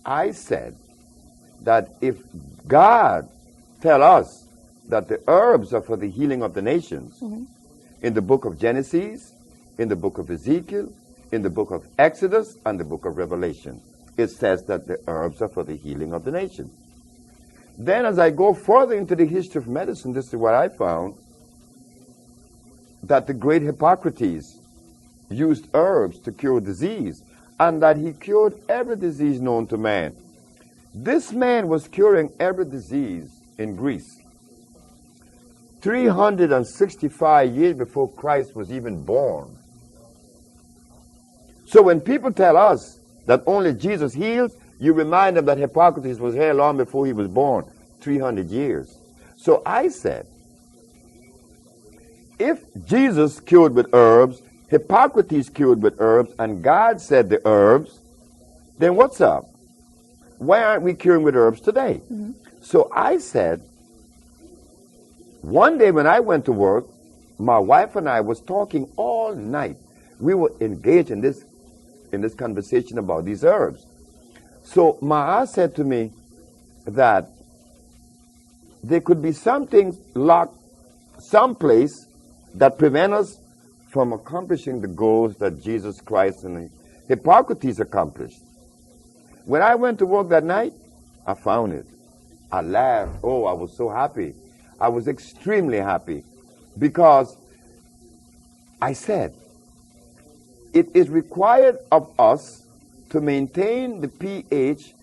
I said that if God tell us that the herbs are for the healing of the nations, in the book of Genesis, in the book of Ezekiel, in the book of Exodus, and the book of Revelation, it says that the herbs are for the healing of the nations. Then as I go further into the history of medicine, this is what I found, that the great Hippocrates used herbs to cure disease, and that he cured every disease known to man. This man was curing every disease in Greece 365 years before Christ was even born. So when people tell us that only Jesus heals, you remind them that Hippocrates was here long before he was born, 300 years. So I said, if Jesus cured with herbs, Hippocrates cured with herbs, and God said the herbs, then what's up? Why aren't we curing with herbs today? So I said, one day when I went to work, my wife and I was talking all night. We were engaged in this conversation about these herbs. So Ma said to me that there could be something locked someplace that prevent us from accomplishing the goals that Jesus Christ and Hippocrates accomplished. When I went to work that night, I found it. I laughed. Oh, I was so happy. I was extremely happy because I said, it is required of us to maintain the pH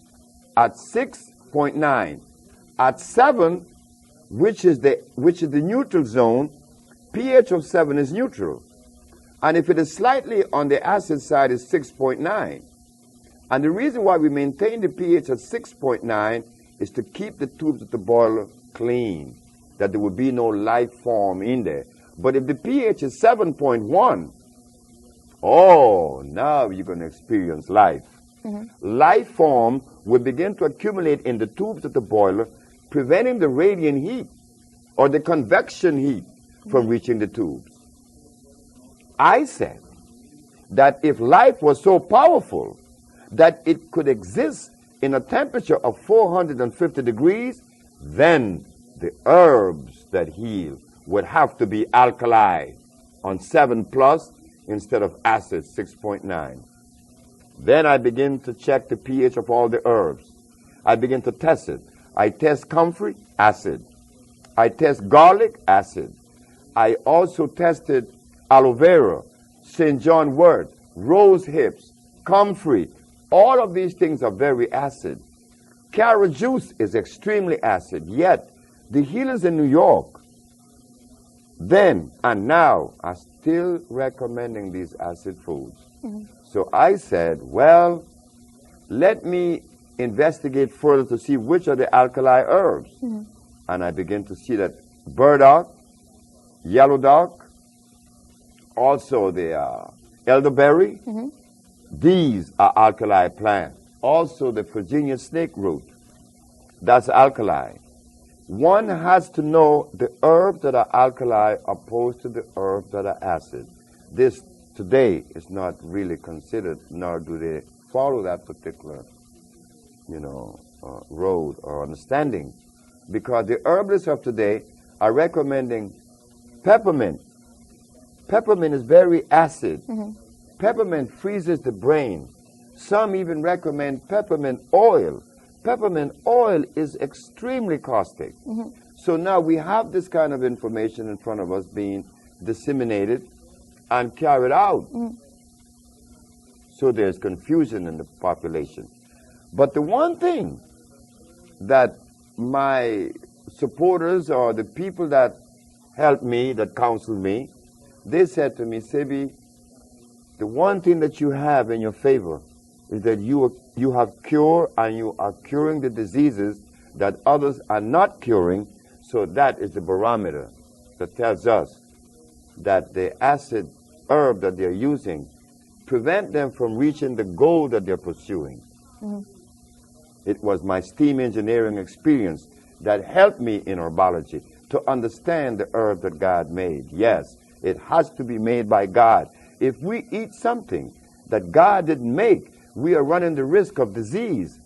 at 6.9. At 7, which is the neutral zone, pH of 7 is neutral. And if it is slightly on the acid side, it's 6.9. And the reason why we maintain the pH at 6.9 is to keep the tubes of the boiler clean, that there will be no life form in there. But if the pH is 7.1, oh, now you're going to experience life. Life form will begin to accumulate in the tubes of the boiler, preventing the radiant heat or the convection heat from reaching the tubes. I said that if life was so powerful that it could exist in a temperature of 450 degrees, then the herbs that heal would have to be alkali on 7 plus instead of acid 6.9. Then I begin to check the pH of all the herbs. I begin to test it. I test comfrey, acid. I test garlic, acid. I also tested aloe vera, St. John wort, rose hips, comfrey. All of these things are very acid. Carrot juice is extremely acid, yet the healers in New York then and now are still recommending these acid foods. So I said, well, let me investigate further to see which are the alkali herbs. And I begin to see that burdock, yellow dock, also the elderberry, these are alkali plants. Also the Virginia snake root, that's alkali. One has to know the herbs that are alkali opposed to the herbs that are acid. This today is not really considered, nor do they follow that particular, road or understanding, because the herbalists of today are recommending peppermint. Peppermint is very acid. Peppermint freezes the brain. Some even recommend peppermint oil. Peppermint oil is extremely caustic. So now we have this kind of information in front of us being disseminated and carried out. So there's confusion in the population. But the one thing that my supporters or the people that helped me, that counseled me, they said to me, Sebi, the one thing that you have in your favor is that you have cure and you are curing the diseases that others are not curing. So that is the barometer that tells us that the acid herb that they're using prevent them from reaching the goal that they're pursuing. It was my steam engineering experience that helped me in herbology to understand the herb that God made. Yes, it has to be made by God. If we eat something that God didn't make, we are running the risk of disease.